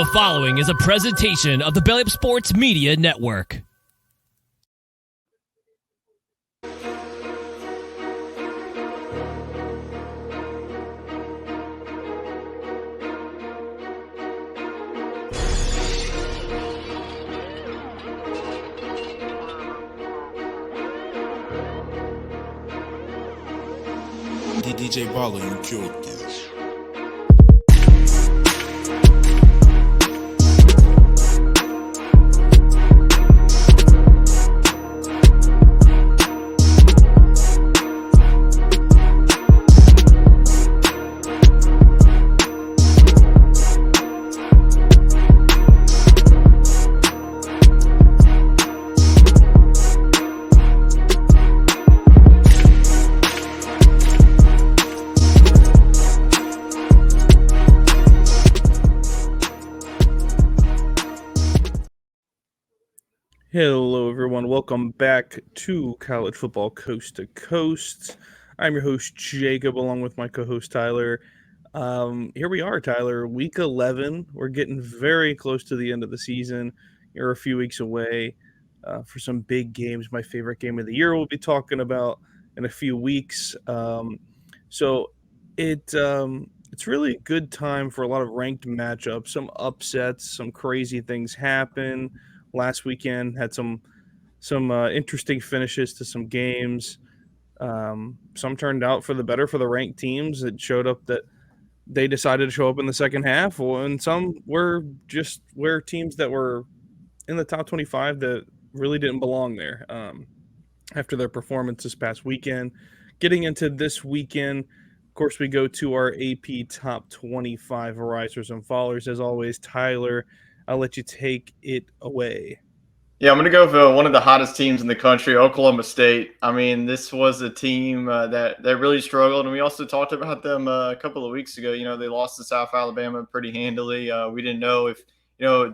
The following is a presentation of the Belly Up Sports Media Network. DJ Baller, you killed this. Hello, everyone. Welcome back to College Football Coast to Coast. I'm your host, Jacob, along with my co-host, Tyler. Here we are, Tyler. Week 11. We're getting very close to the end of the season. You're a few weeks away for some big games. My favorite game of the year we'll be talking about in a few weeks. So it's really a good time for a lot of ranked matchups, some upsets, some crazy things happen. Last weekend had some interesting finishes to some games. Some turned out for the better for the ranked teams. It showed up that they decided to show up in the second half, and some were just where teams that were in the top 25 that really didn't belong there after their performance this past weekend. Getting into this weekend, of course, we go to our AP Top 25 risers and fallers. As always, Tyler, I'll let you take it away. Yeah, I'm going to go for one of the hottest teams in the country, Oklahoma State. I mean, this was a team that really struggled, and we also talked about them a couple of weeks ago. You know, they lost to South Alabama pretty handily. We didn't know if,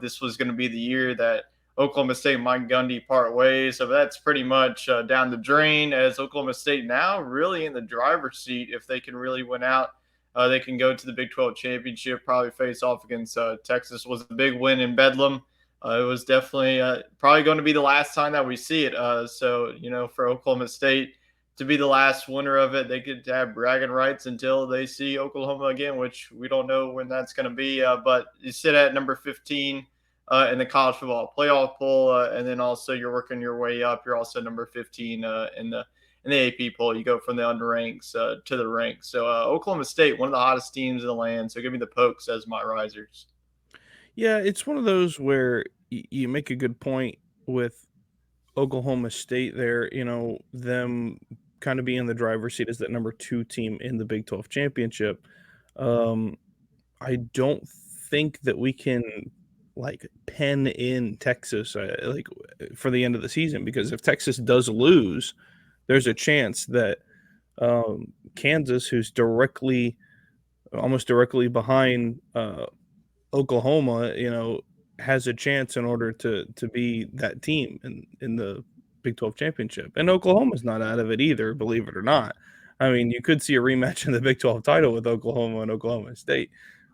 this was going to be the year that Oklahoma State and Mike Gundy part ways. So that's pretty much down the drain, as Oklahoma State now really in the driver's seat. If they can really win out, they can go to the Big 12 championship, probably face off against Texas. Was a big win in Bedlam. It was definitely probably going to be the last time that we see it. So, for Oklahoma State to be the last winner of it, they could have bragging rights until they see Oklahoma again, which we don't know when that's going to be. But you sit at number 15 in the college football playoff poll, and then also you're working your way up. You're also number 15 in the AP poll. You go from the underranks to the ranks. So Oklahoma State, one of the hottest teams in the land. So give me the Pokes as my risers. Yeah, it's one of those where you make a good point with Oklahoma State there, them kind of being in the driver's seat as that number 2 team in the Big 12 championship. I don't think that we can pen in Texas for the end of the season, because if Texas does lose, there's a chance that Kansas, who's almost directly behind Oklahoma, has a chance in order to be that team in the Big 12 championship. And Oklahoma's not out of it either, believe it or not. I mean, you could see a rematch in the Big 12 title with Oklahoma and Oklahoma State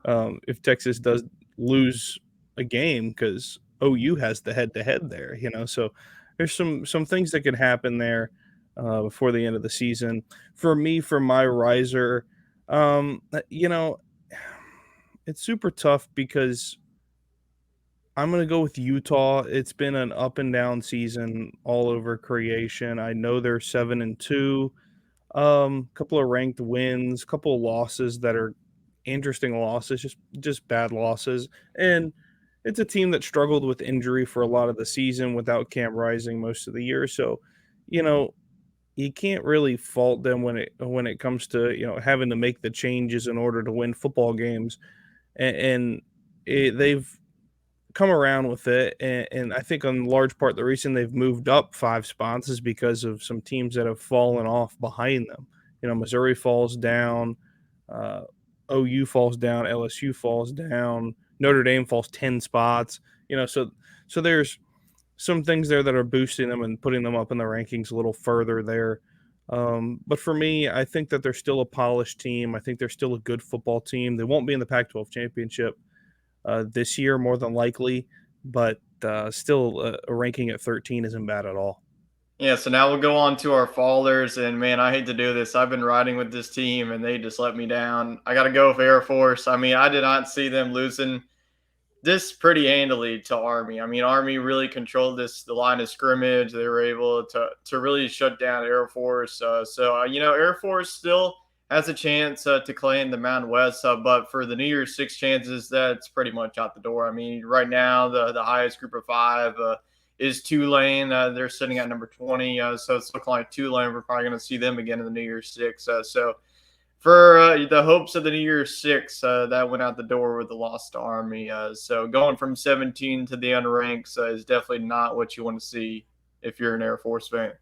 if Texas does lose a game, because OU has the head-to-head there, So there's some things that could happen there before the end of the season. For me, for my riser, it's super tough because I'm going to go with Utah. It's been an up and down season all over creation. I know they're 7-2, couple of ranked wins, couple of losses that are interesting losses, just bad losses. And it's a team that struggled with injury for a lot of the season without Cam Rising most of the year. So, you can't really fault them when it comes to, having to make the changes in order to win football games. And they've come around with it, and I think in large part the reason they've moved up 5 spots is because of some teams that have fallen off behind them. Missouri falls down, OU falls down, LSU falls down, Notre Dame falls 10 spots. So there's some things there that are boosting them and putting them up in the rankings a little further there. But for me, I think that they're still a polished team. I think they're still a good football team. They won't be in the Pac-12 championship. this year, more than likely, but still a ranking at 13 isn't bad at all. Yeah, so now we'll go on to our fallers, and man, I hate to do this. I've been riding with this team, and they just let me down. I got to go with Air Force. I mean, I did not see them losing this pretty handily to Army. I mean, Army really controlled the line of scrimmage. They were able to really shut down Air Force. Air Force still has a chance to claim the Mountain West, but for the New Year's Six chances, that's pretty much out the door. I mean, right now the highest group of five is Tulane. They're sitting at number 20, so it's looking like Tulane. We're probably going to see them again in the New Year's Six. So for the hopes of the New Year's Six, that went out the door with the loss to Army. So going from 17 to the unranks is definitely not what you want to see if you're an Air Force fan.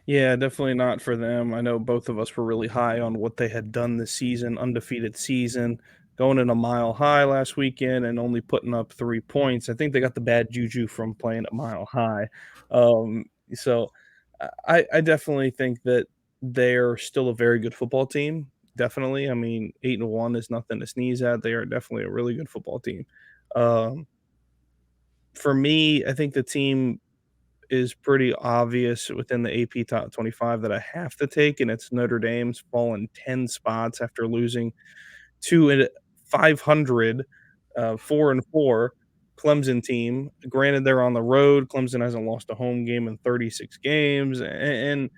Yeah, definitely not for them. I know both of us were really high on what they had done this season, undefeated season, going in a mile high last weekend and only putting up 3 points. I think they got the bad juju from playing at mile high. So I definitely think that they're still a very good football team. Definitely. I mean, 8-1 is nothing to sneeze at. They are definitely a really good football team. Um, for me, I think the team is pretty obvious within the AP top 25 that I have to take, and it's Notre Dame's fallen 10 spots after losing to a 500, 4-4 Clemson team. Granted, they're on the road. Clemson hasn't lost a home game in 36 games, and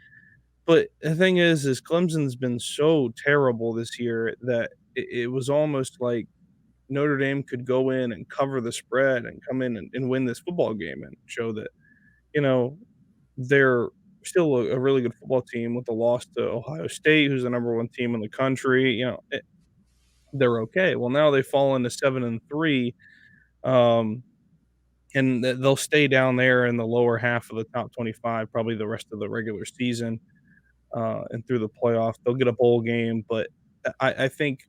but the thing is Clemson's been so terrible this year that it was almost like Notre Dame could go in and cover the spread and come in and win this football game and show that, you know, they're still a really good football team with a loss to Ohio State, who's the number 1 team in the country. They're okay. Well, now they've fallen to 7-3, um, and they'll stay down there in the lower half of the top 25 probably the rest of the regular season, and through the playoff. They'll get a bowl game, but I think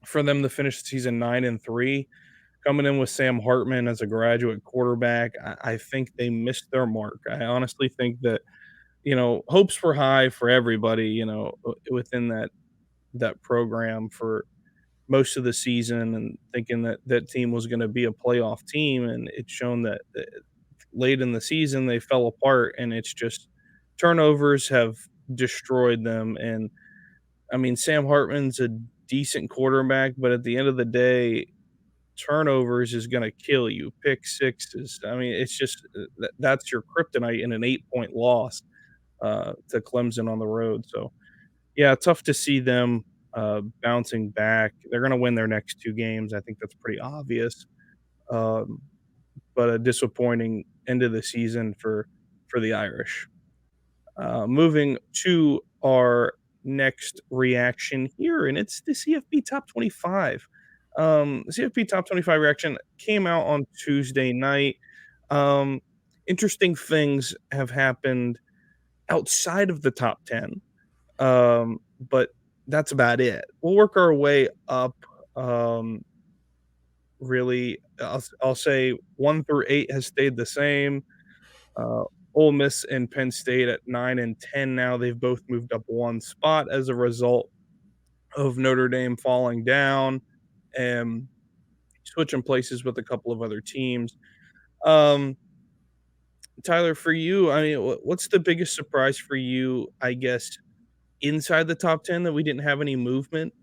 for them to finish the season 9-3, coming in with Sam Hartman as a graduate quarterback, I think they missed their mark. I honestly think that, hopes were high for everybody, within that program for most of the season, and thinking that that team was going to be a playoff team, and it's shown that late in the season they fell apart, and it's just turnovers have destroyed them. And I mean, Sam Hartman's a decent quarterback, but at the end of the day, turnovers is going to kill you. Pick sixes. I mean, it's just that's your kryptonite in an 8-point loss to Clemson on the road. So, yeah, tough to see them bouncing back. They're going to win their next 2 games. I think that's pretty obvious. Um, but a disappointing end of the season for the Irish. Moving to our next reaction here, and it's the CFB Top 25. The CFB Top 25 reaction came out on Tuesday night. Um, Interesting things have happened outside of the top 10, but that's about it. We'll work our way up. Um, really, I'll say 1 through 8 has stayed the same. Uh, Ole Miss and Penn State at 9 and 10 now. They've both moved up 1 spot as a result of Notre Dame falling down and switching places with a couple of other teams. Um, Tyler, for you, I mean, what's the biggest surprise for you, I guess, inside the top 10 that we didn't have any movement,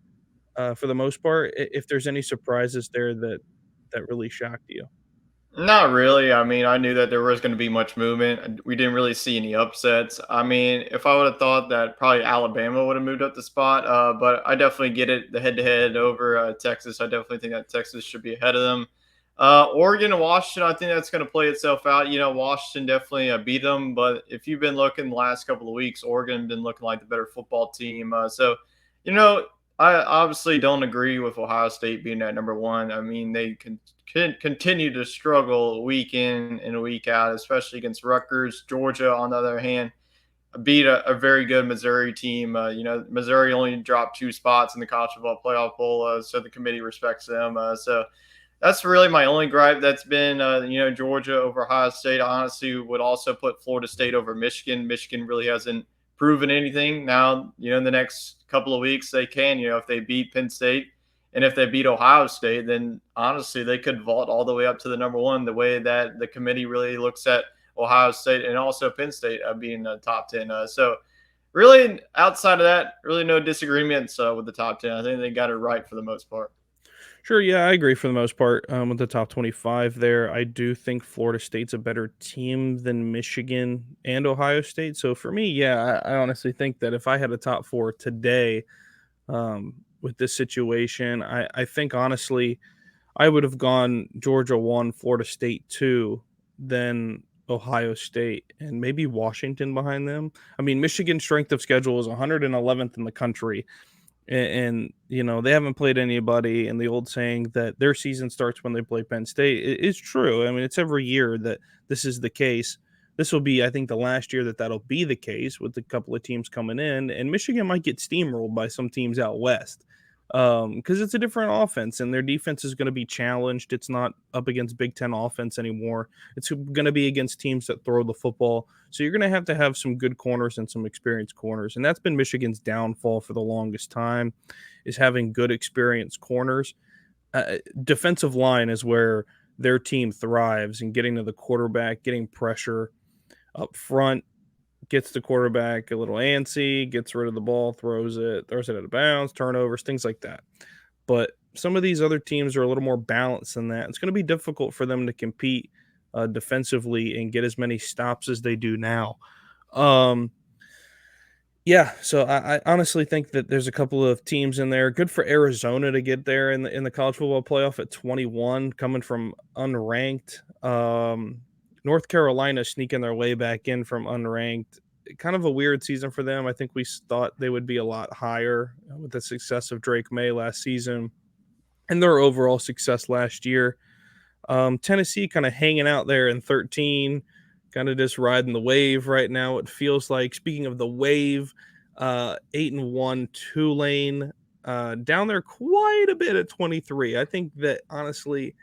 for the most part? If there's any surprises there that really shocked you? Not really. I mean, I knew that there was going to be much movement. We didn't really see any upsets. I mean, if I would have thought that probably Alabama would have moved up the spot, but I definitely get it. The head-to-head over Texas, I definitely think that Texas should be ahead of them. Oregon and Washington, I think that's going to play itself out. You know, Washington definitely beat them, but if you've been looking the last couple of weeks, Oregon been looking like the better football team. You know, I obviously don't agree with Ohio State being at number 1. I mean, they can continue to struggle week in and week out, especially against Rutgers. Georgia, on the other hand, beat a very good Missouri team. Missouri only dropped 2 spots in the college football playoff bowl, so the committee respects them. So that's really my only gripe. That's been, Georgia over Ohio State. I honestly would also put Florida State over Michigan. Michigan really hasn't proven anything. Now, in the next couple of weeks, they can, if they beat Penn State And if they beat Ohio State, then honestly, they could vault all the way up to the number one, the way that the committee really looks at Ohio State and also Penn State being top 10. So really, outside of that, really no disagreements with the top 10. I think they got it right for the most part. Sure, yeah, I agree for the most part with the top 25 there. I do think Florida State's a better team than Michigan and Ohio State. So for me, yeah, I honestly think that if I had a top four today with this situation, I think honestly I would have gone Georgia 1, Florida State 2, then Ohio State, and maybe Washington behind them. I mean, Michigan's strength of schedule is 111th in the country. And they haven't played anybody, and the old saying that their season starts when they play Penn State is true. I mean, it's every year that this is the case. This will be, I think, the last year that that'll be the case with a couple of teams coming in, and Michigan might get steamrolled by some teams out west because it's a different offense, and their defense is going to be challenged. It's not up against Big Ten offense anymore. It's going to be against teams that throw the football. So you're going to have some good corners and some experienced corners. And that's been Michigan's downfall for the longest time, is having good experienced corners. Defensive line is where their team thrives, and getting to the quarterback, getting pressure up front, gets the quarterback a little antsy, gets rid of the ball, throws it out of bounds, turnovers, things like that. But some of these other teams are a little more balanced than that. It's going to be difficult for them to compete defensively and get as many stops as they do now. Yeah, so I honestly think that there's a couple of teams in there. Good for Arizona to get there in the college football playoff at 21, coming from unranked. North Carolina sneaking their way back in from unranked. Kind of a weird season for them. I think we thought they would be a lot higher with the success of Drake May last season and their overall success last year. Tennessee kind of hanging out there in 13, kind of just riding the wave right now. It feels like, speaking of the wave, 8-1 Tulane down there quite a bit at 23. I think that honestly,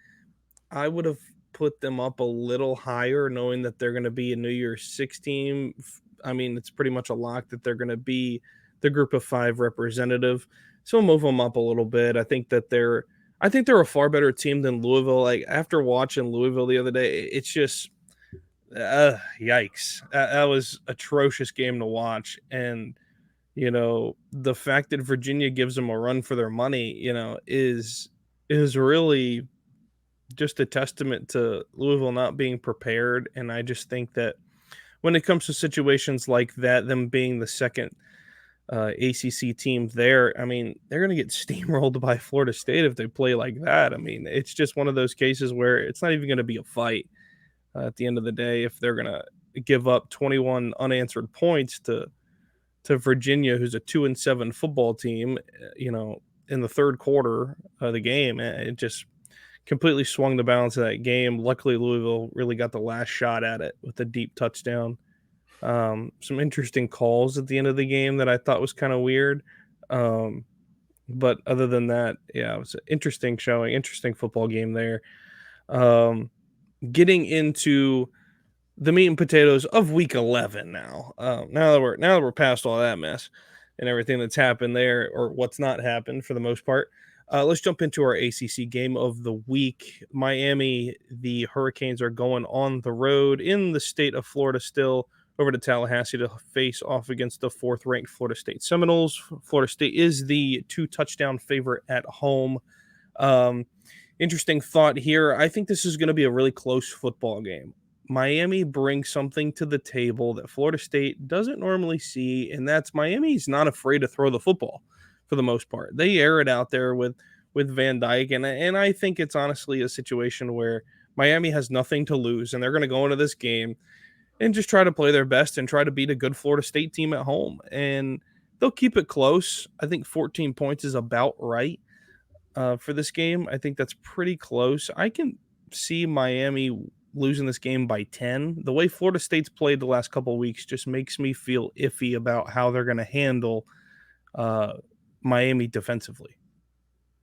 I would have put them up a little higher, knowing that they're going to be a New Year's 6 team. I mean, it's pretty much a lock that they're going to be the group of 5 representative. So we'll move them up a little bit. I think they're a far better team than Louisville. Like, after watching Louisville the other day, it's just yikes. That was atrocious game to watch. And the fact that Virginia gives them a run for their money, is really just a testament to Louisville not being prepared. And I just think that when it comes to situations like that, them being the second ACC team there, I mean, they're going to get steamrolled by Florida State if they play like that. I mean, it's just one of those cases where it's not even going to be a fight at the end of the day if they're going to give up 21 unanswered points to Virginia, who's a 2-7 football team, in the third quarter of the game. It just completely swung the balance of that game. Luckily, Louisville really got the last shot at it with a deep touchdown. Some interesting calls at the end of the game that I thought was kind of weird. But other than that, yeah, it was an interesting showing, interesting football game there. Getting into the meat and potatoes of week 11 now. Now that we're past all that mess and everything that's happened there, or what's not happened for the most part. Let's jump into our ACC game of the week. Miami, the Hurricanes are going on the road in the state of Florida still, over to Tallahassee to face off against the 4th-ranked Florida State Seminoles. Florida State is the 2-touchdown favorite at home. Interesting thought here. I think this is going to be a really close football game. Miami brings something to the table that Florida State doesn't normally see, and that's Miami's not afraid to throw the football for the most part. They air it out there with Van Dyke, and I think it's honestly a situation where Miami has nothing to lose, and they're going to go into this game and just try to play their best and try to beat a good Florida State team at home. And they'll keep it close. I think 14 points is about right for this game. I think that's pretty close. I can see Miami losing this game by 10. The way Florida State's played the last couple of weeks just makes me feel iffy about how they're going to handle Miami defensively.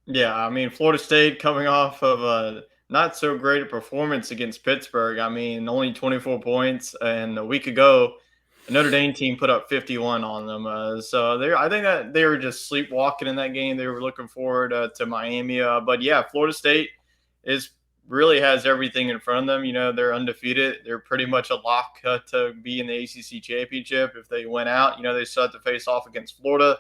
Yeah, I mean, Florida State coming off of a not so great a performance against Pittsburgh. I mean, only 24 points. And a week ago, A Notre Dame team put up 51 on them. I think that they were just sleepwalking in that game. They were looking forward to Miami. But yeah, Florida State is really has everything in front of them. They're undefeated. They're pretty much a lock to be in the ACC championship. If they went out, they still have to face off against Florida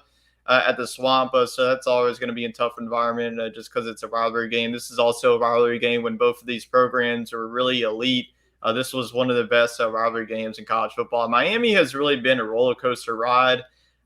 at the Swamp. So that's always going to be a tough environment just because it's a rivalry game. This is also a rivalry game when both of these programs are really elite. This was one of the best rivalry games in college football. Miami has really been a roller coaster ride.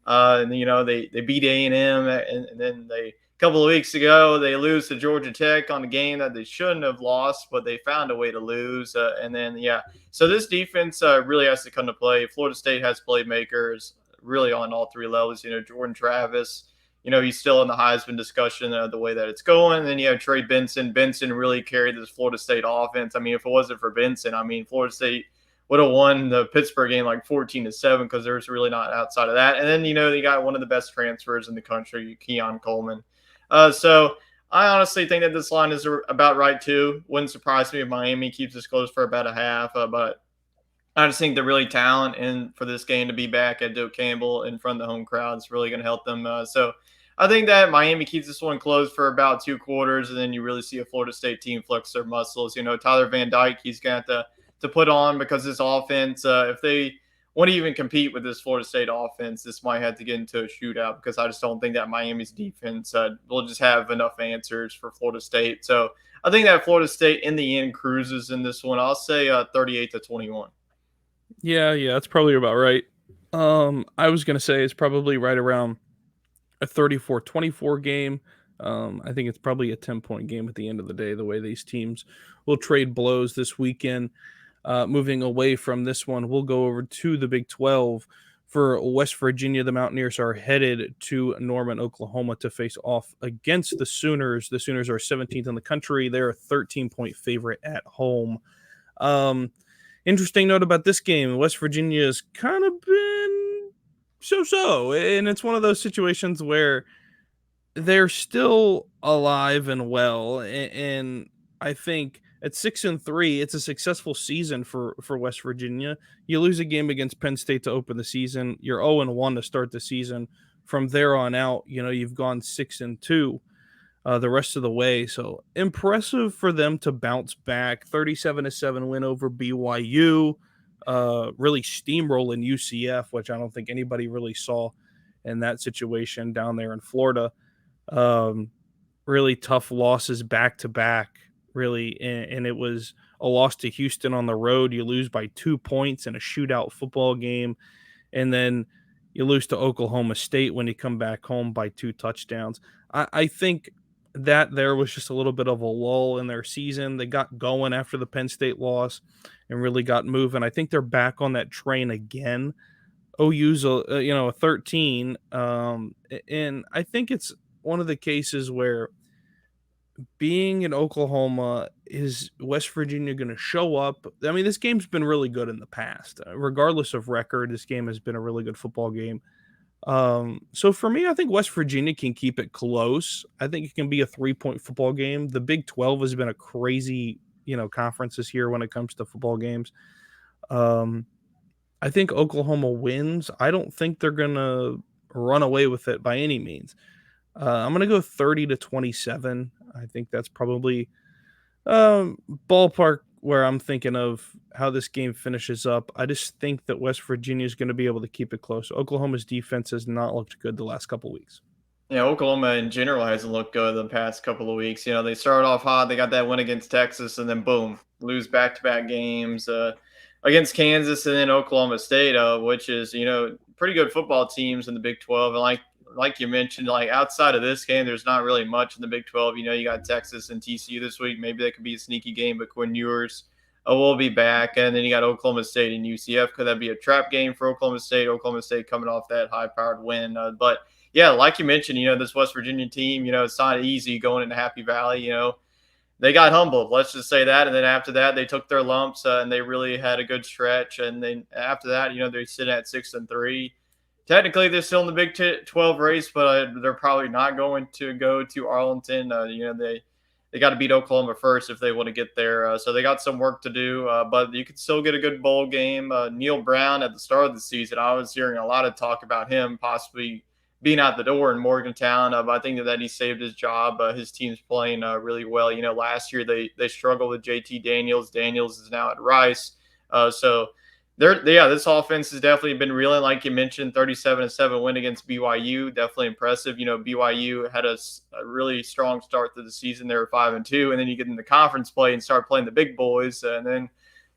They beat A&M, and then a couple of weeks ago they lose to Georgia Tech on a game that they shouldn't have lost, but they found a way to lose. So this defense really has to come to play. Florida State has playmakers really on all three levels. Jordan Travis. He's still in the Heisman discussion the way that it's going. And then you have Trey Benson. Benson really carried this Florida State offense. I mean, if it wasn't for Benson, Florida State would have won the Pittsburgh game like 14-7 because there's really not outside of that. And then, you got one of the best transfers in the country, Keon Coleman. So I honestly think that this line is about right, too. Wouldn't surprise me if Miami keeps this close for about a half. But I just think they're really talented, and for this game to be back at Doak Campbell in front of the home crowd is really going to help them. So I think that Miami keeps this one closed for about 2 quarters, and then you really see a Florida State team flex their muscles. Tyler Van Dyke, he's going to have to put on because this offense, if they want to even compete with this Florida State offense, this might have to get into a shootout because I just don't think that Miami's defense will just have enough answers for Florida State. So I think that Florida State in the end cruises in this one. I'll say 38-21. Yeah, that's probably about right. I was going to say it's probably right around a 34-24 game. I think it's probably a 10-point game at the end of the day, the way these teams will trade blows this weekend. Moving away from this one, we'll go over to the Big 12. For West Virginia, the Mountaineers are headed to Norman, Oklahoma to face off against the Sooners. The Sooners are 17th in the country. They're a 13-point favorite at home. Interesting note about this game, West Virginia's kind of been so-so, and it's one of those situations where they're still alive and well, and I think at 6-3, it's a successful season for West Virginia. You lose a game against Penn State to open the season. You're 0-1 to start the season. From there on out, you've gone 6-2 the rest of the way. So impressive for them to bounce back. 37-7 win over BYU. Really steamrolling UCF, which I don't think anybody really saw in that situation down there in Florida. Really tough losses back to back, really. And it was a loss to Houston on the road. You lose by 2 points in a shootout football game. And then you lose to Oklahoma State when you come back home by 2 touchdowns. I think that there was just a little bit of a lull in their season. They got going after the Penn State loss and really got moving. I think they're back on that train again. OU's a 13, and I think it's one of the cases where being in Oklahoma, is West Virginia going to show up? I mean, this game's been really good in the past. Regardless of record, this game has been a really good football game. So for me, I think West Virginia can keep it close. I think it can be a 3-point football game. The Big 12 has been a crazy, conference this year when it comes to football games. I think Oklahoma wins. I don't think they're going to run away with it by any means. I'm going to go 30-27. I think that's probably ballpark where I'm thinking of how this game finishes up. I just think that West Virginia is going to be able to keep it close. Oklahoma's defense has not looked good the last couple of weeks. Yeah, Oklahoma in general hasn't looked good the past couple of weeks. They started off hot. They got that win against Texas, and then boom, lose back-to-back games against Kansas and then Oklahoma State, which is pretty good football teams in the Big 12. And like you mentioned, like outside of this game, there's not really much in the Big 12. You got Texas and TCU this week. Maybe that could be a sneaky game, but Quinn Ewers will be back. And then you got Oklahoma State and UCF. Could that be a trap game for Oklahoma State? Oklahoma State coming off that high-powered win. But yeah, like you mentioned, this West Virginia team, it's not easy going into Happy Valley. They got humbled. Let's just say that. And then after that, they took their lumps and they really had a good stretch. And then after that, they sit at 6-3. Technically, they're still in the Big 12 race, but they're probably not going to go to Arlington. They they got to beat Oklahoma first if they want to get there. So they got some work to do, but you could still get a good bowl game. Neil Brown at the start of the season, I was hearing a lot of talk about him possibly being out the door in Morgantown. But I think that he saved his job. His team's playing really well. Last year they struggled with JT Daniels. Daniels is now at Rice. So this offense has definitely been reeling, like you mentioned. 37-7 win against BYU, definitely impressive. BYU had a really strong start to the season. They were 5-2, and then you get in the conference play and start playing the big boys, and then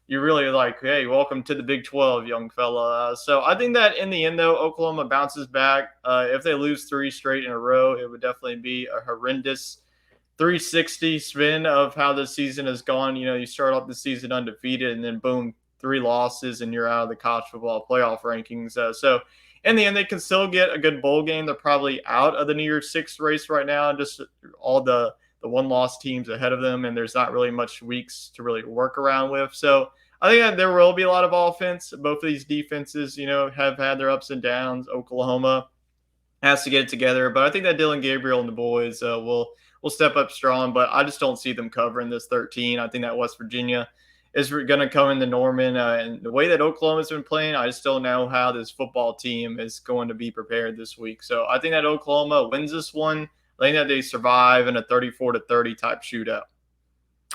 you're really like, hey, welcome to the Big 12, young fella. So I think that in the end, though, Oklahoma bounces back. If they lose 3 straight in a row, it would definitely be a horrendous 360 spin of how the season has gone. You start off the season undefeated, and then boom, 3 losses, and you're out of the college football playoff rankings. So in the end, they can still get a good bowl game. They're probably out of the New Year's Six race right now, just all the one-loss teams ahead of them, and there's not really much weeks to really work around with. So I think that there will be a lot of offense. Both of these defenses, have had their ups and downs. Oklahoma has to get it together, but I think that Dylan Gabriel and the boys will step up strong. But I just don't see them covering this 13. I think that West Virginia is going to come into Norman, and the way that Oklahoma's been playing, I just don't know how this football team is going to be prepared this week. So I think that Oklahoma wins this one. I think that they survive in a 34-30 type shootout.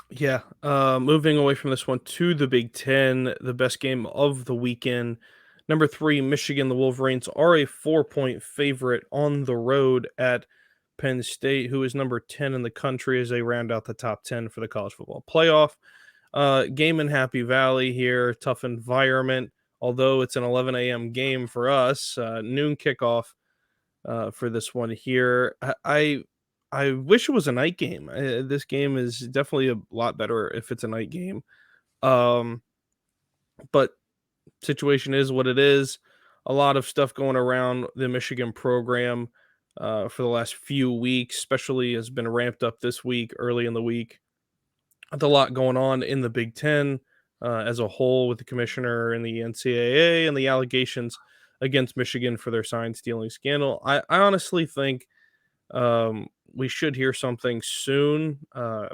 Yeah, moving away from this one to the Big Ten, the best game of the weekend. Number 3, Michigan, the Wolverines are a 4-point favorite on the road at Penn State, who is number 10 in the country as they round out the top 10 for the college football playoff. Game in Happy Valley here, tough environment, although it's an 11 a.m. game for us, noon kickoff for this one here. I wish it was a night game. This game is definitely a lot better if it's a night game. But situation is what it is. A lot of stuff going around the Michigan program for the last few weeks, especially has been ramped up this week, early in the week. With a lot going on in the Big Ten as a whole with the commissioner and the NCAA and the allegations against Michigan for their sign stealing scandal. I honestly think we should hear something soon,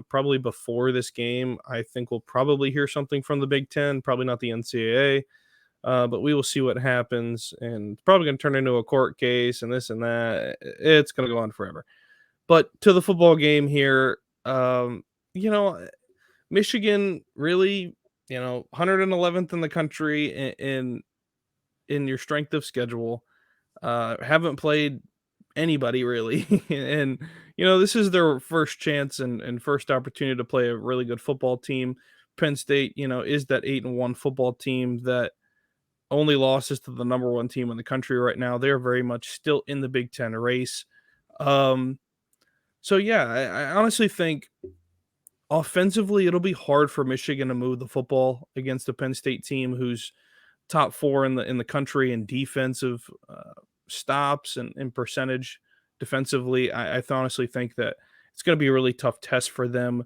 probably before this game. I think we'll probably hear something from the Big Ten, probably not the NCAA, but we will see what happens. And it's probably going to turn into a court case and this and that. It's going to go on forever. But to the football game here, Michigan really, 111th in the country in your strength of schedule. Haven't played anybody really. And, this is their first chance and first opportunity to play a really good football team. Penn State, is that 8-1 football team that only losses to the number 1 team in the country right now. They're very much still in the Big Ten race. So yeah, I honestly think offensively, it'll be hard for Michigan to move the football against a Penn State team who's top 4 in the country in defensive stops and percentage defensively. I honestly think that it's going to be a really tough test for them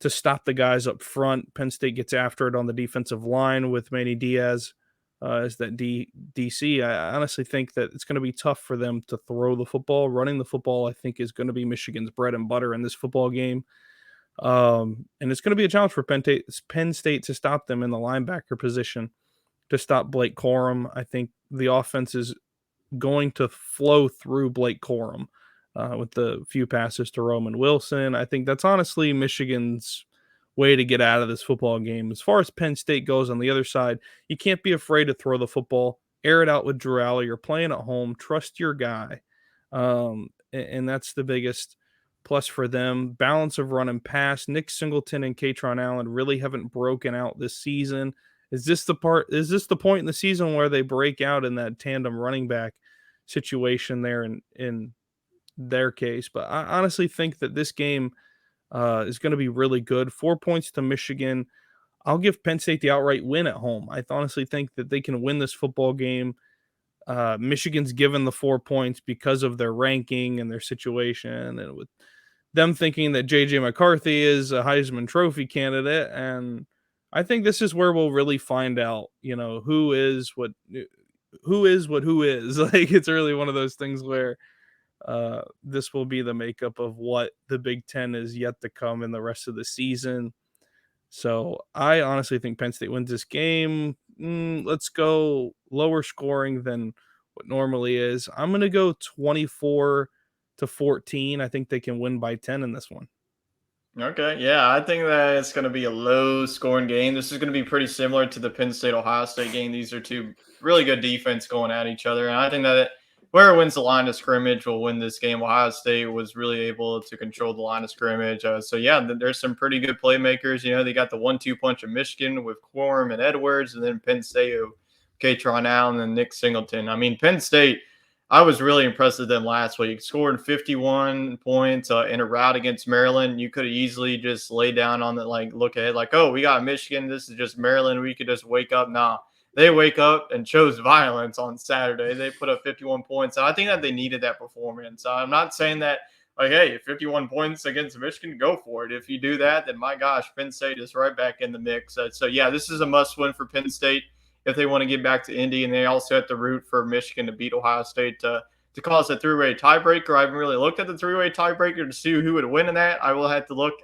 to stop the guys up front. Penn State gets after it on the defensive line with Manny Diaz as that DC. I honestly think that it's going to be tough for them to throw the football. Running the football, I think, is going to be Michigan's bread and butter in this football game. And it's going to be a challenge for Penn State to stop them in the linebacker position, to stop Blake Corum. I think the offense is going to flow through Blake Corum with the few passes to Roman Wilson. I think that's honestly Michigan's way to get out of this football game. As far as Penn State goes on the other side, you can't be afraid to throw the football, air it out with Drew Allen. You're playing at home. Trust your guy. And that's the biggest plus for them. Balance of run and pass. Nick Singleton and Katron Allen really haven't broken out this season. Is this the point in the season where they break out in that tandem running back situation there in their case? But I honestly think that this game is going to be really good. 4 points to Michigan. I'll give Penn State the outright win at home. I honestly think that they can win this football game. Michigan's given the 4 points because of their ranking and their situation, and with them thinking that J.J. McCarthy is a Heisman Trophy candidate. And I think this is where we'll really find out, who is what who is. Like, it's really one of those things where This will be the makeup of what the Big Ten is yet to come in the rest of the season. So I honestly think Penn State wins this game. Let's go lower scoring than what normally is. I'm going to go 24-14. I think they can win by 10 in this one. Okay, yeah, I think that it's going to be a low scoring game. This is going to be pretty similar to the Penn State Ohio State game. These are two really good defense going at each other, and I think that whoever wins the line of scrimmage will win this game. Ohio State was really able to control the line of scrimmage, so yeah, there's some pretty good playmakers. You know, they got the 1-2 punch of Michigan with Quorum and Edwards, and then Penn State, Katron Allen and Nick Singleton. I mean, Penn State. I was really impressed with them last week. Scored 51 points in a rout against Maryland. You could have easily just laid down on the look ahead, oh, we got Michigan. This is just Maryland. We could just wake up. Nah, they wake up and chose violence on Saturday. They put up 51 points. And I think that they needed that performance. I'm not saying that, hey, 51 points against Michigan, go for it. If you do that, then my gosh, Penn State is right back in the mix. So, yeah, this is a must win for Penn State if they want to get back to Indy, and they also have to root for Michigan to beat Ohio State to cause a three-way tiebreaker. I haven't really looked at the three-way tiebreaker to see who would win in that. I will have to look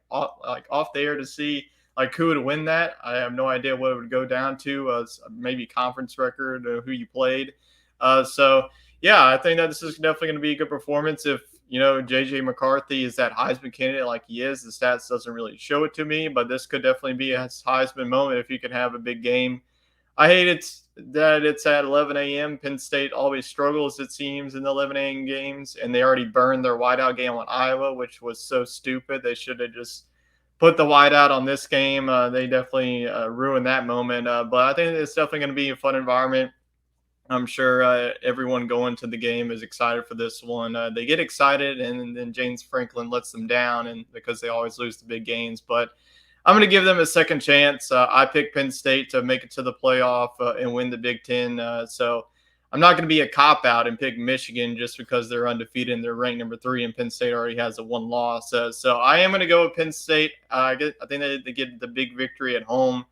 off the air to see who would win that. I have no idea what it would go down to. Maybe conference record or who you played. So yeah, I think that this is definitely going to be a good performance. If JJ McCarthy is that Heisman candidate like he is, the stats doesn't really show it to me, but this could definitely be a Heisman moment if you can have a big game. I hate that it's at 11 a.m. Penn State always struggles, it seems, in the 11 a.m. games, and they already burned their whiteout game on Iowa, which was so stupid. They should have just put the whiteout on this game. They definitely ruined that moment. But I think it's definitely going to be a fun environment. I'm sure everyone going to the game is excited for this one. They get excited, and then James Franklin lets them down, and because they always lose the big games. But I'm going to give them a second chance. I picked Penn State to make it to the playoff and win the Big Ten. So I'm not going to be a cop-out and pick Michigan just because they're undefeated and they're ranked number 3 and Penn State already has a one loss. So I am going to go with Penn State. I think they get the big victory at home.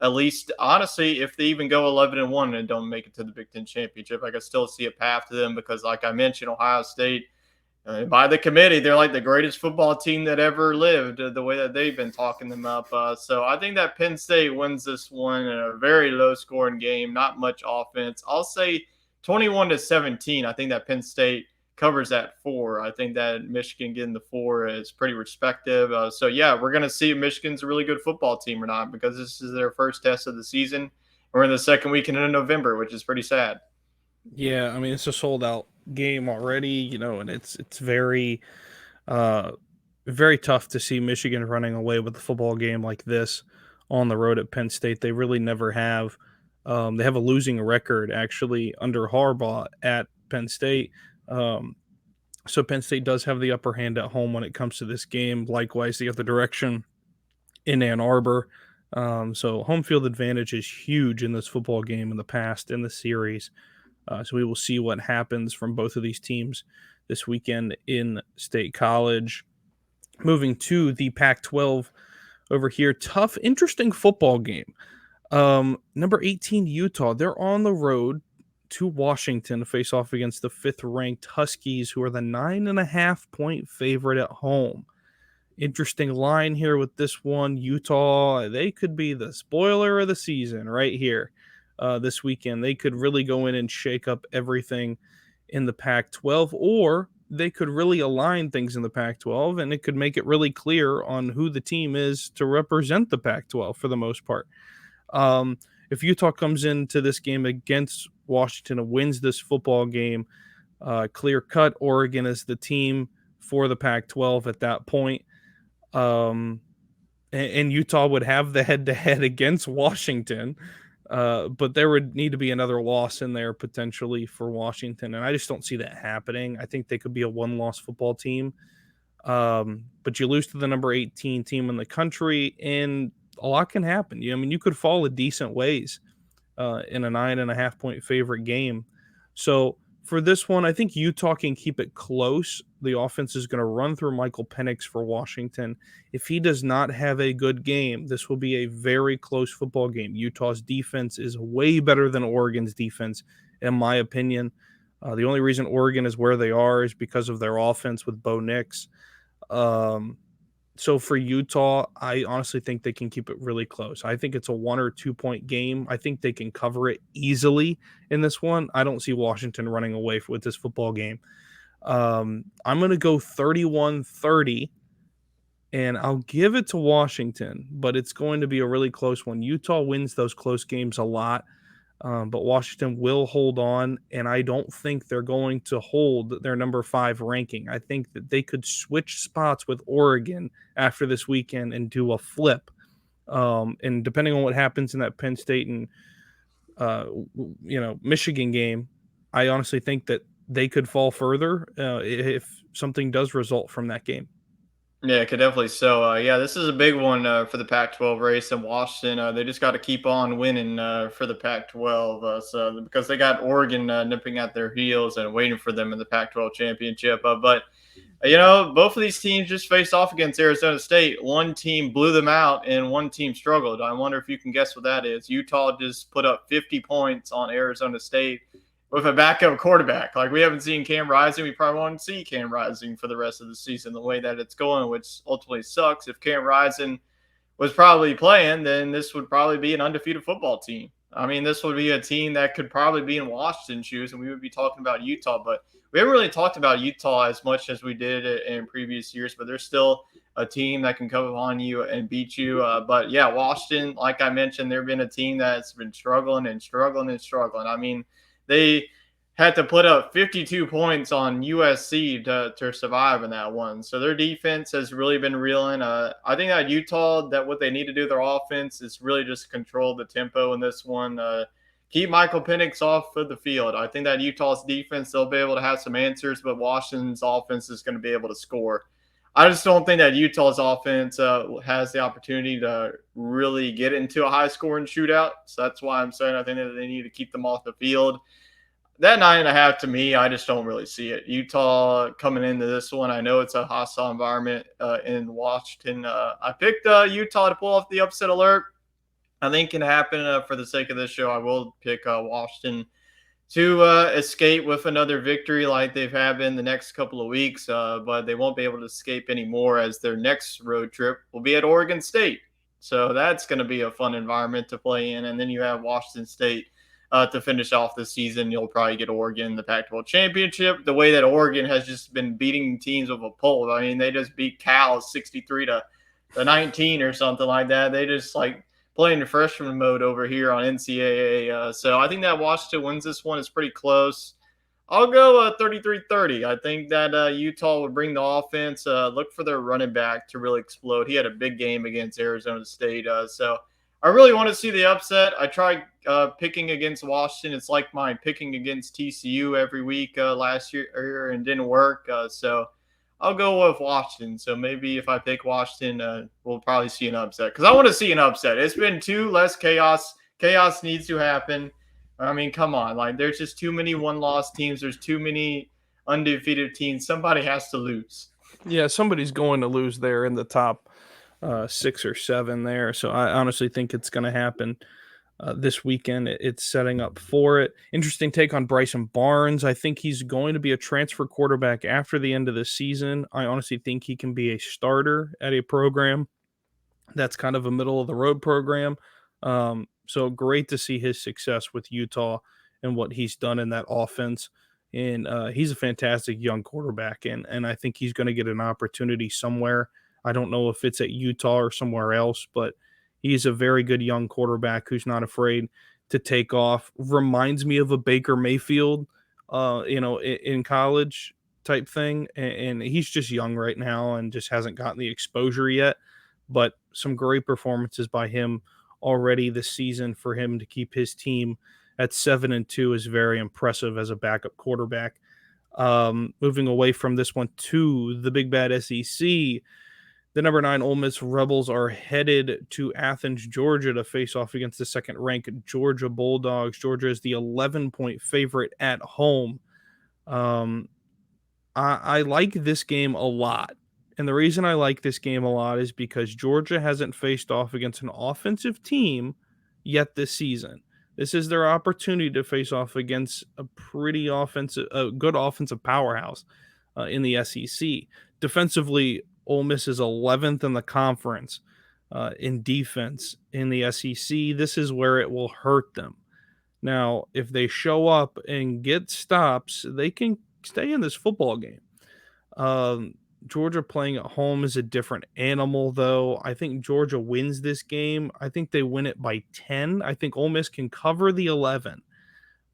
At least, honestly, if they even go 11-1 and don't make it to the Big Ten championship, I can still see a path to them because, like I mentioned, Ohio State, by the committee, they're like the greatest football team that ever lived, the way that they've been talking them up. So I think that Penn State wins this one in a very low-scoring game, not much offense. I'll say 21-17. I think that Penn State covers that 4. I think that Michigan getting the 4 is pretty respective. So, yeah, we're going to see if Michigan's a really good football team or not because this is their first test of the season. We're in the second weekend of November, which is pretty sad. Yeah, I mean, it's a sold-out game already, and it's very very tough to see Michigan running away with a football game like this on the road at Penn State. They really never have. They have a losing record actually under Harbaugh at Penn State. So Penn State does have the upper hand at home when it comes to this game. Likewise, the other direction in Ann Arbor. So home field advantage is huge in this football game in the past in the series. So we will see what happens from both of these teams this weekend in State College. Moving to the Pac-12 over here. Tough, interesting football game. Number 18, Utah. They're on the road to Washington to face off against the 5th-ranked Huskies, who are the 9.5-point favorite at home. Interesting line here with this one. Utah, they could be the spoiler of the season right here. This weekend. They could really go in and shake up everything in the Pac-12, or they could really align things in the Pac-12, and it could make it really clear on who the team is to represent the Pac-12 for the most part. If Utah comes into this game against Washington and wins this football game, clear-cut, Oregon is the team for the Pac-12 at that point. And Utah would have the head-to-head against Washington. But there would need to be another loss in there potentially for Washington, and I just don't see that happening. I think they could be a one-loss football team, but you lose to the number 18 team in the country, and a lot can happen. I mean, you could fall a decent ways in a 9.5-point favorite game. So for this one, I think Utah can keep it close. The offense is going to run through Michael Penix for Washington. If he does not have a good game, this will be a very close football game. Utah's defense is way better than Oregon's defense, in my opinion. The only reason Oregon is where they are is because of their offense with Bo Nix. So for Utah, I honestly think they can keep it really close. I think it's a 1 or 2 point game. I think they can cover it easily in this one. I don't see Washington running away with this football game. I'm going to go 31-30, and I'll give it to Washington, but it's going to be a really close one. Utah wins those close games a lot. But Washington will hold on, and I don't think they're going to hold their number 5 ranking. I think that they could switch spots with Oregon after this weekend and do a flip. And depending on what happens in that Penn State and Michigan game, I honestly think that they could fall further if something does result from that game. Yeah, could definitely. So, yeah, this is a big one for the Pac-12 race in Washington. They just got to keep on winning for the Pac-12. Because they got Oregon nipping at their heels and waiting for them in the Pac-12 championship. But both of these teams just faced off against Arizona State. One team blew them out, and one team struggled. I wonder if you can guess what that is. Utah just put up 50 points on Arizona State with a backup quarterback. Like, we haven't seen Cam Rising. We probably won't see Cam Rising for the rest of the season the way that it's going, which ultimately sucks. If Cam Rising was probably playing, then this would probably be an undefeated football team. I mean, this would be a team that could probably be in Washington's shoes, and we would be talking about Utah. But we haven't really talked about Utah as much as we did in previous years, but they're still a team that can come on you and beat you. But, yeah, Washington, like I mentioned, they've been a team that's been struggling and struggling and struggling. I mean, they had to put up 52 points on USC to survive in that one. So their defense has really been reeling. I think that Utah, that what they need to do their offense is really just control the tempo in this one. Keep Michael Penix off of the field. I think that Utah's defense, they'll be able to have some answers, but Washington's offense is going to be able to score. I just don't think that Utah's offense has the opportunity to really get into a high-scoring shootout. So that's why I'm saying I think that they need to keep them off the field. That 9.5 to me, I just don't really see it. Utah coming into this one, I know it's a hostile environment in Washington. I picked Utah to pull off the upset alert. I think it can happen for the sake of this show. I will pick Washington to escape with another victory like they've had in the next couple of weeks, but they won't be able to escape anymore as their next road trip will be at Oregon State. So that's going to be a fun environment to play in. And then you have Washington State to finish off the season. You'll probably get Oregon in the Pac-12 championship. The way that Oregon has just been beating teams with a pole. I mean, they just beat Cal 63-19 or something like that. They just like playing the freshman mode over here on NCAA. So I think that Washington wins this one. It's pretty close. I'll go 33-30. I think that Utah would bring the offense. Look for their running back to really explode. He had a big game against Arizona State. So I really want to see the upset. I tried picking against Washington. It's like my picking against TCU every week last year and didn't work. So I'll go with Washington. So maybe if I pick Washington, we'll probably see an upset because I want to see an upset. It's been too less chaos. Chaos needs to happen. I mean, come on. Like, there's just too many one-loss teams. There's too many undefeated teams. Somebody has to lose. Yeah, somebody's going to lose there in the top 6 or 7 there. So I honestly think it's going to happen this weekend. It's setting up for it. Interesting take on Bryson Barnes. I think he's going to be a transfer quarterback after the end of the season. I honestly think he can be a starter at a program that's kind of a middle-of-the-road program. So great to see his success with Utah and what he's done in that offense. And he's a fantastic young quarterback, and I think he's going to get an opportunity somewhere. I don't know if it's at Utah or somewhere else, but he's a very good young quarterback who's not afraid to take off. Reminds me of a Baker Mayfield, in college type thing. And he's just young right now and just hasn't gotten the exposure yet. But some great performances by him already this season for him to keep his team at 7-2 is very impressive as a backup quarterback. Moving away from this one to the big bad SEC, the number 9 Ole Miss Rebels are headed to Athens, Georgia to face off against the second-ranked Georgia Bulldogs. Georgia is the 11-point favorite at home. I like this game a lot. And the reason I like this game a lot is because Georgia hasn't faced off against an offensive team yet this season. This is their opportunity to face off against a good offensive powerhouse in the SEC. Defensively, Ole Miss is 11th in the conference in defense in the SEC. This is where it will hurt them. Now, if they show up and get stops, they can stay in this football game. Georgia playing at home is a different animal, though. I think Georgia wins this game. I think they win it by 10. I think Ole Miss can cover the 11.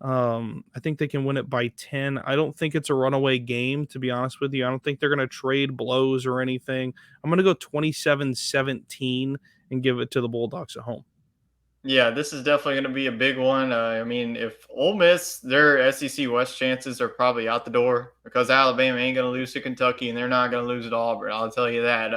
I think they can win it by 10. I don't think it's a runaway game, to be honest with you. I don't think they're going to trade blows or anything. I'm going to go 27-17 and give it to the Bulldogs at home. Yeah, this is definitely going to be a big one. I mean, if Ole Miss, their SEC West chances are probably out the door because Alabama ain't going to lose to Kentucky and they're not going to lose to Auburn. I'll tell you that.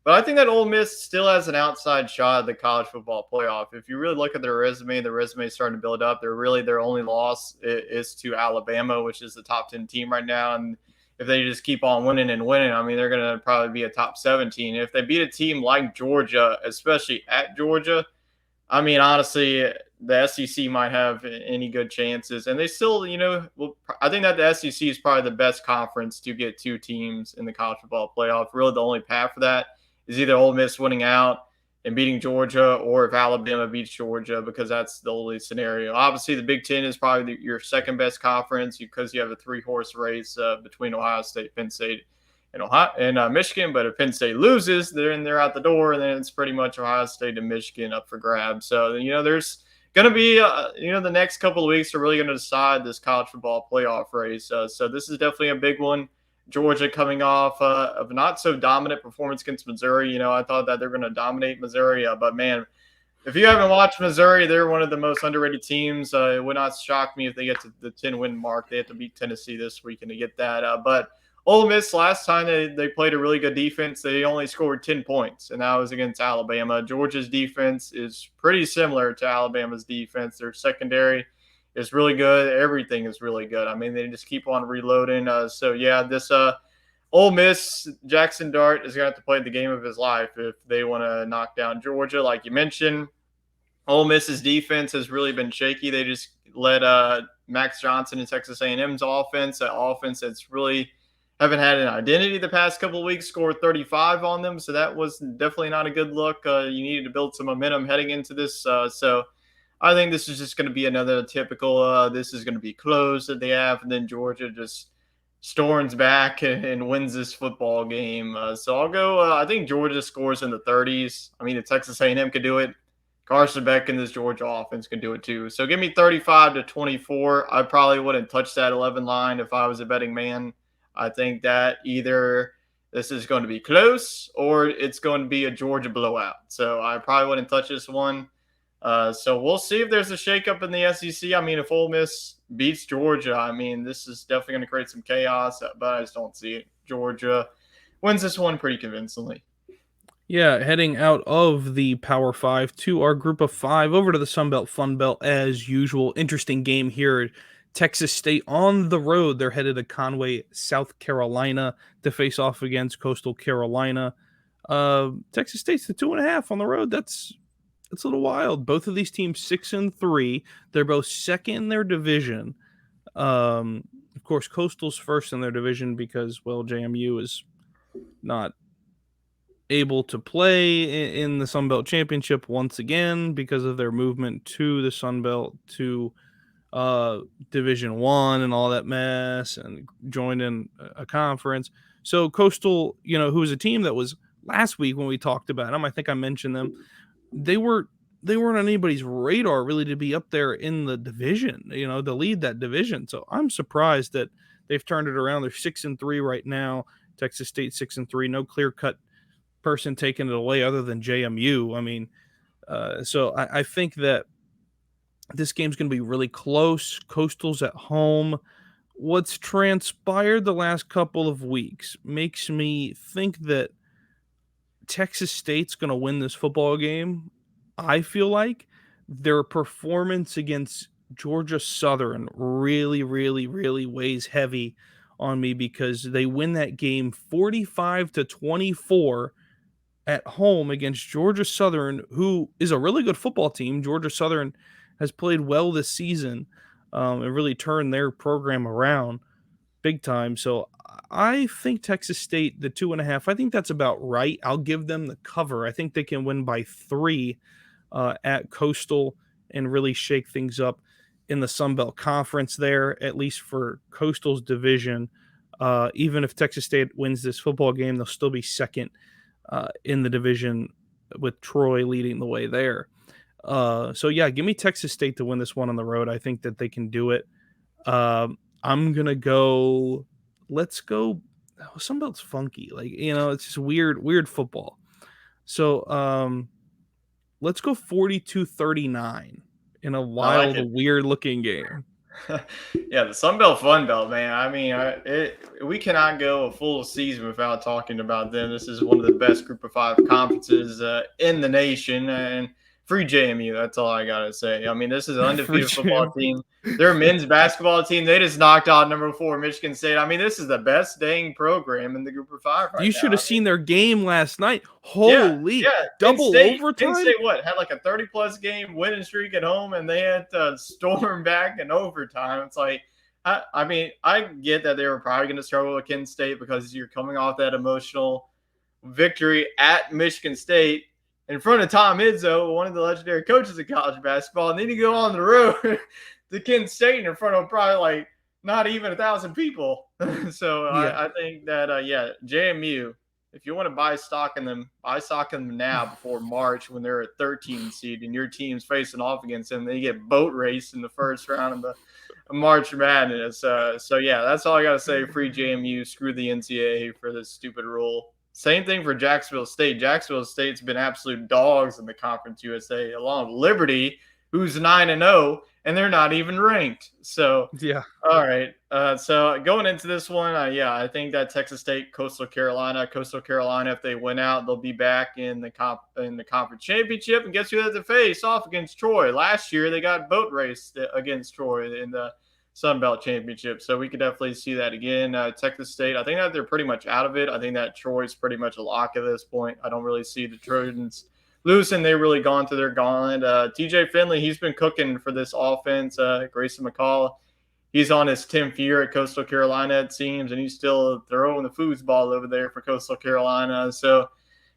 But I think that Ole Miss still has an outside shot at the college football playoff. If you really look at their resume, the resume is starting to build up. Their only loss is to Alabama, which is the top 10 team right now. And if they just keep on winning and winning, I mean, they're going to probably be a top 17. If they beat a team like Georgia, especially at Georgia, I mean, honestly, the SEC might have any good chances. And they still, I think that the SEC is probably the best conference to get two teams in the college football playoff. Really, the only path for that is either Ole Miss winning out and beating Georgia, or if Alabama beats Georgia, because that's the only scenario. Obviously, the Big Ten is probably your second best conference because you have a 3-horse race between Ohio State, Penn State, and Michigan. But if Penn State loses, they're out the door, and then it's pretty much Ohio State and Michigan up for grabs. So there's going to be the next couple of weeks are really going to decide this college football playoff race. So this is definitely a big one. Georgia coming off of not so dominant performance against Missouri. I thought that they're going to dominate Missouri, but man, if you haven't watched Missouri, they're one of the most underrated teams. It would not shock me if they get to the 10-win mark. They have to beat Tennessee this weekend to get that. But Ole Miss, last time they played a really good defense, they only scored 10 points, and that was against Alabama. Georgia's defense is pretty similar to Alabama's defense. Their secondary is really good. Everything is really good. I mean, they just keep on reloading. This Ole Miss, Jackson Dart is going to have to play the game of his life if they want to knock down Georgia. Like you mentioned, Ole Miss's defense has really been shaky. They just let Max Johnson and Texas A&M's offense, that offense that's really haven't had an identity the past couple of weeks, scored 35 on them. So that was definitely not a good look. You needed to build some momentum heading into this. So I think this is just going to be another typical, this is going to be close that they have. And then Georgia just storms back and wins this football game. So I'll go, I think Georgia scores in the 30s. I mean, if Texas A&M could do it, Carson Beck and this Georgia offense can do it too. So give me 35-24. I probably wouldn't touch that 11 line if I was a betting man. I think that either this is going to be close or it's going to be a Georgia blowout. So I probably wouldn't touch this one. So we'll see if there's a shakeup in the SEC. I mean, if Ole Miss beats Georgia, I mean, this is definitely going to create some chaos, but I just don't see it. Georgia wins this one pretty convincingly. Yeah, heading out of the Power 5 to our Group of 5 over to the Sun Belt, Fun Belt as usual. Interesting game here. Texas State on the road. They're headed to Conway, South Carolina to face off against Coastal Carolina. Texas State's the 2.5 on the road. That's a little wild. Both of these teams 6-3. They're both second in their division. Of course, Coastal's first in their division because, well, JMU is not able to play in the Sun Belt Championship once again because of their movement to the Sun Belt to Division I and all that mess and joined in a conference. So Coastal, who was a team that was last week when we talked about them, I think I mentioned them, they weren't on anybody's radar really to be up there in the division, to lead that division. So I'm surprised that they've turned it around. They're 6-3 right now. Texas State 6-3, no clear-cut person taking it away other than JMU. I mean, so I think that this game's going to be really close. Coastal's at home. What's transpired the last couple of weeks makes me think that Texas State's going to win this football game. I feel like their performance against Georgia Southern really, really, really weighs heavy on me because they win that game 45-24 at home against Georgia Southern, who is a really good football team. Georgia Southern has played well this season and really turned their program around big time. So I think Texas State, the 2.5, I think that's about right. I'll give them the cover. I think they can win by 3 at Coastal and really shake things up in the Sun Belt Conference there, at least for Coastal's division. Even if Texas State wins this football game, they'll still be second in the division with Troy leading the way there. So yeah, give me Texas State to win this one on the road. I think that they can do it. I'm gonna go. Let's go. Sun Belt's funky, it's just weird football. So let's go 42-39 in a wild, weird looking game. Yeah, the Sun Belt Fun Belt, man. I mean, we cannot go a full season without talking about them. This is one of the best Group of 5 conferences in the nation, and free JMU. That's all I gotta say. I mean, this is an undefeated football team. Their men's basketball team, they just knocked out number 4 Michigan State. I mean, this is the best dang program in the Group of 5 right now. You should have seen their game last night. Holy, double overtime. Penn State, had like a 30-plus game winning streak at home, and they had to storm back in overtime. It's like, I mean, I get that they were probably going to struggle with Kent State because you're coming off that emotional victory at Michigan State in front of Tom Izzo, one of the legendary coaches of college basketball, and then you go on the road to Kent State in front of probably like not even 1,000 people. So I think that JMU, if you want to buy stock in them now before March when they're a 13 seed and your team's facing off against them. They get boat raced in the first round of the March Madness. So yeah, that's all I got to say. Free JMU, screw the NCAA for this stupid rule. Same thing for Jacksonville State. Jacksonville State's been absolute dogs in the Conference USA, along with Liberty, who's 9-0, and they're not even ranked. So, yeah. All right. So going into this one, I think that Texas State, Coastal Carolina, if they win out, they'll be back in the conference championship. And guess who had to face off against Troy? Last year, they got boat raced against Troy in the Sun Belt Championship. So we could definitely see that again. Texas State, I think that they're pretty much out of it. I think that Troy's pretty much a lock at this point. I don't really see the Trojans losing. They've really gone to their gauntlet. TJ Finley, he's been cooking for this offense. Grayson McCall, he's on his 10th year at Coastal Carolina, it seems, and he's still throwing the foosball over there for Coastal Carolina. So,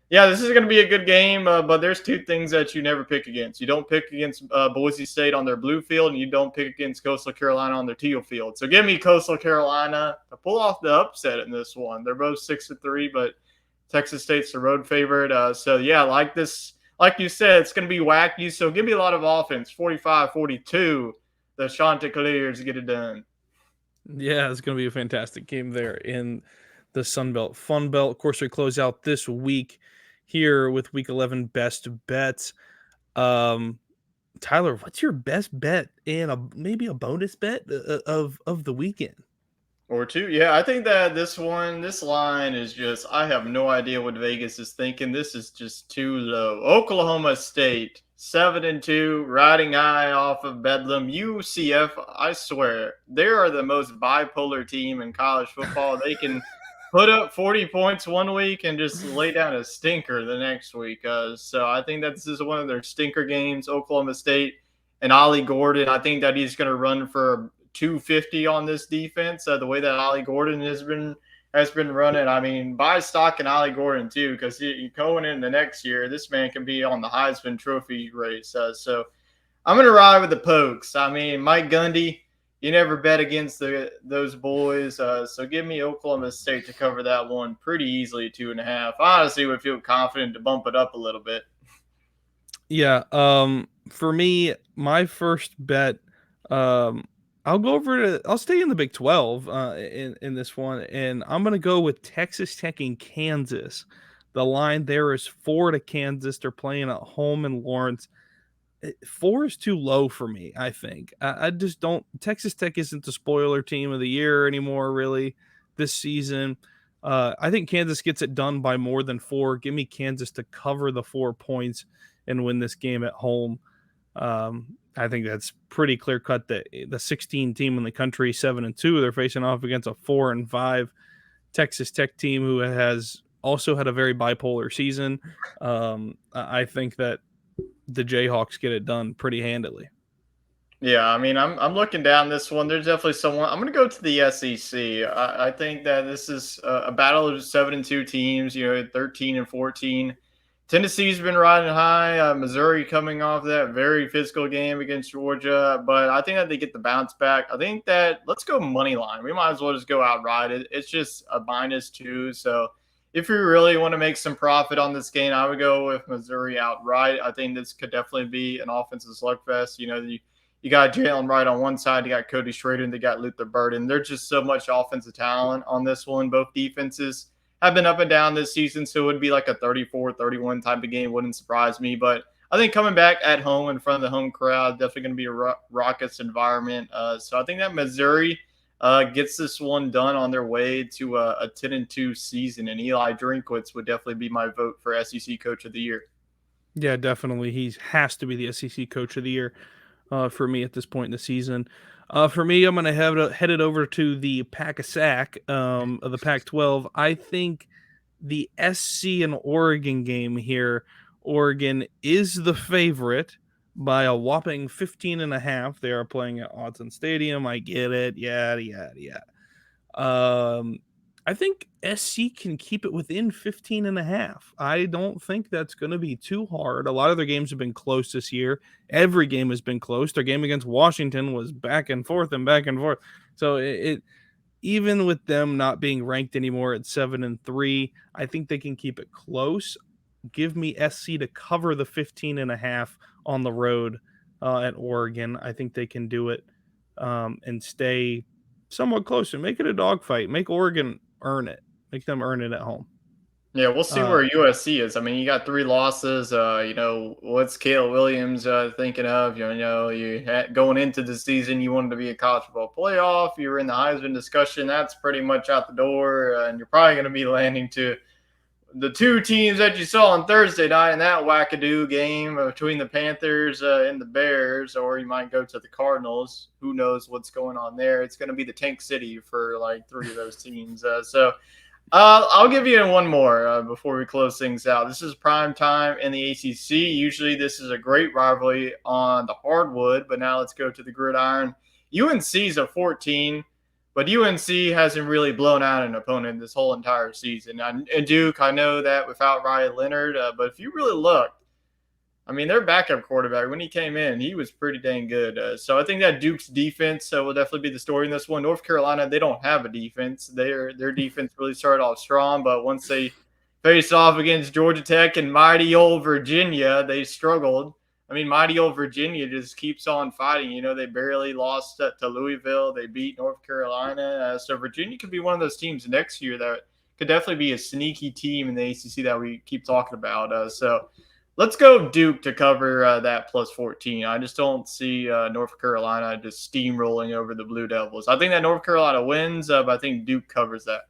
yeah, this is going to be a good game, but there's 2 things that you never pick against. You don't pick against Boise State on their blue field, and you don't pick against Coastal Carolina on their teal field. So give me Coastal Carolina to pull off the upset in this one. They're both 6-3, but Texas State's the road favorite. So, yeah, like you said, it's going to be wacky. So give me a lot of offense, 45-42. The Chanticleers get it done. Yeah, it's going to be a fantastic game there in the Sun Belt Fun Belt. Of course, we close out this week here with Week 11 best bets. Tyler, what's your best bet and maybe a bonus bet of the weekend? Or 2. Yeah, I think that this line is just, I have no idea what Vegas is thinking. This is just too low. Oklahoma State, 7-2, riding high off of Bedlam. UCF, I swear, they are the most bipolar team in college football. They can put up 40 points one week and just lay down a stinker the next week. So I think that this is one of their stinker games. Oklahoma State and Ollie Gordon, I think that he's going to run for 250 on this defense. The way that Ollie Gordon has been running, I mean, buy stock in Ollie Gordon too, because going into next year, this man can be on the Heisman Trophy race. So I'm going to ride with the Pokes. I mean, Mike Gundy, you never bet against those boys. So give me Oklahoma State to cover that one pretty easily, 2.5. I honestly would feel confident to bump it up a little bit. Yeah. For me, my first bet, I'll stay in the Big 12 in this one, and I'm going to go with Texas Tech and Kansas. The line there is 4 to Kansas. They're playing at home in Lawrence. 4 is too low for me, I think. I just don't – Texas Tech isn't the spoiler team of the year anymore, really, this season. I think Kansas gets it done by more than 4. Give me Kansas to cover the 4 points and win this game at home. I think that's pretty clear cut. That the 16 team in the country, 7-2, they're facing off against a 4-5 Texas Tech team who has also had a very bipolar season. I think that the Jayhawks get it done pretty handily. Yeah, I mean, I'm looking down this one. There's definitely someone. I'm going to go to the SEC. I think that this is a battle of 7-2 teams. 13-14. Tennessee's been riding high. Missouri coming off that very physical game against Georgia, but I think that they get the bounce back. I think that let's go money line. We might as well just go outright. It's just a -2. So if you really want to make some profit on this game, I would go with Missouri outright. I think this could definitely be an offensive slugfest. You got Jalen Wright on one side, you got Cody Schrader, and they got Luther Burden. There's just so much offensive talent on this one. Both defenses have been up and down this season, so it would be like a 34-31 type of game. Wouldn't surprise me. But I think coming back at home in front of the home crowd, definitely going to be a raucous environment. So I think that Missouri gets this one done on their way to a 10-2 season. And Eli Drinkwitz would definitely be my vote for SEC Coach of the Year. Yeah, definitely. He has to be the SEC Coach of the Year for me at this point in the season. For me, I'm going to head it over to the Pack-a-Sack of the Pac-12. I think the SC and Oregon game here, Oregon is the favorite by a whopping 15.5. They are playing at Autzen Stadium. I get it. Yada, yada, yada. I think SC can keep it within 15.5. I don't think that's going to be too hard. A lot of their games have been close this year. Every game has been close. Their game against Washington was back and forth and back and forth. So it even with them not being ranked anymore at 7-3, I think they can keep it close. Give me SC to cover the 15.5 on the road at Oregon. I think they can do it and stay somewhat close and make it a dogfight. Make Oregon earn it. Make them earn it at home. Yeah, we'll see where USC is. I mean, you got 3 losses. What's Caleb Williams thinking of? Going into the season, you wanted to be a college football playoff. You were in the Heisman discussion. That's pretty much out the door, and you're probably going to be landing to the 2 teams that you saw on Thursday night in that wackadoo game between the Panthers and the Bears, or you might go to the Cardinals. Who knows what's going on there? It's going to be the Tank City for like 3 of those teams. I'll give you one more before we close things out. This is prime time in the ACC. Usually this is a great rivalry on the hardwood, but now let's go to the gridiron. UNC's a 14, but UNC hasn't really blown out an opponent this whole entire season. And Duke, I know that without Ryan Leonard, but if you really look, I mean, their backup quarterback, when he came in, he was pretty dang good. So I think that Duke's defense will definitely be the story in this one. North Carolina, they don't have a defense. Their defense really started off strong, but once they faced off against Georgia Tech and mighty old Virginia, they struggled. I mean, mighty old Virginia just keeps on fighting. They barely lost to Louisville. They beat North Carolina. So Virginia could be one of those teams next year that could definitely be a sneaky team in the ACC that we keep talking about. So let's go Duke to cover that plus 14. I just don't see North Carolina just steamrolling over the Blue Devils. I think that North Carolina wins, but I think Duke covers that.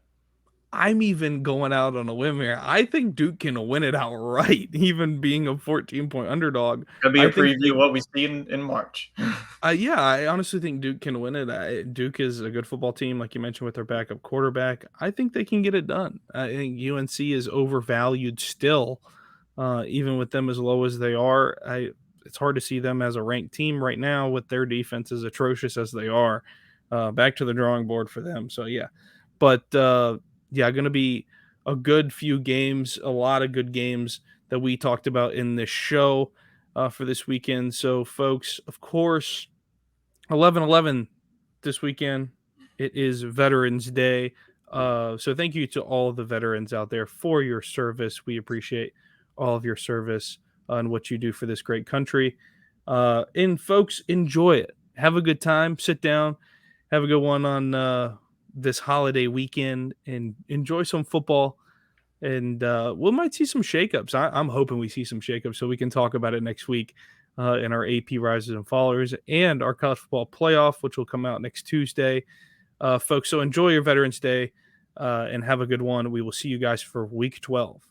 I'm even going out on a limb here. I think Duke can win it outright, even being a 14-point underdog. Could be a preview of what we see in March. Yeah, I honestly think Duke can win it. Duke is a good football team, like you mentioned, with their backup quarterback. I think they can get it done. I think UNC is overvalued still, even with them as low as they are. It's hard to see them as a ranked team right now with their defense as atrocious as they are. Back to the drawing board for them. So, yeah. But, going to be a good few games, a lot of good games that we talked about in this show for this weekend. So, folks, of course, 11/11 this weekend. It is Veterans Day. So thank you to all the veterans out there for your service. We appreciate all of your service and what you do for this great country. And folks, enjoy it. Have a good time. Sit down. Have a good one on this holiday weekend and enjoy some football. And we might see some shakeups. I'm hoping we see some shakeups so we can talk about it next week in our AP Risers and Followers and our college football playoff, which will come out next Tuesday. Folks, so enjoy your Veterans Day and have a good one. We will see you guys for week 12.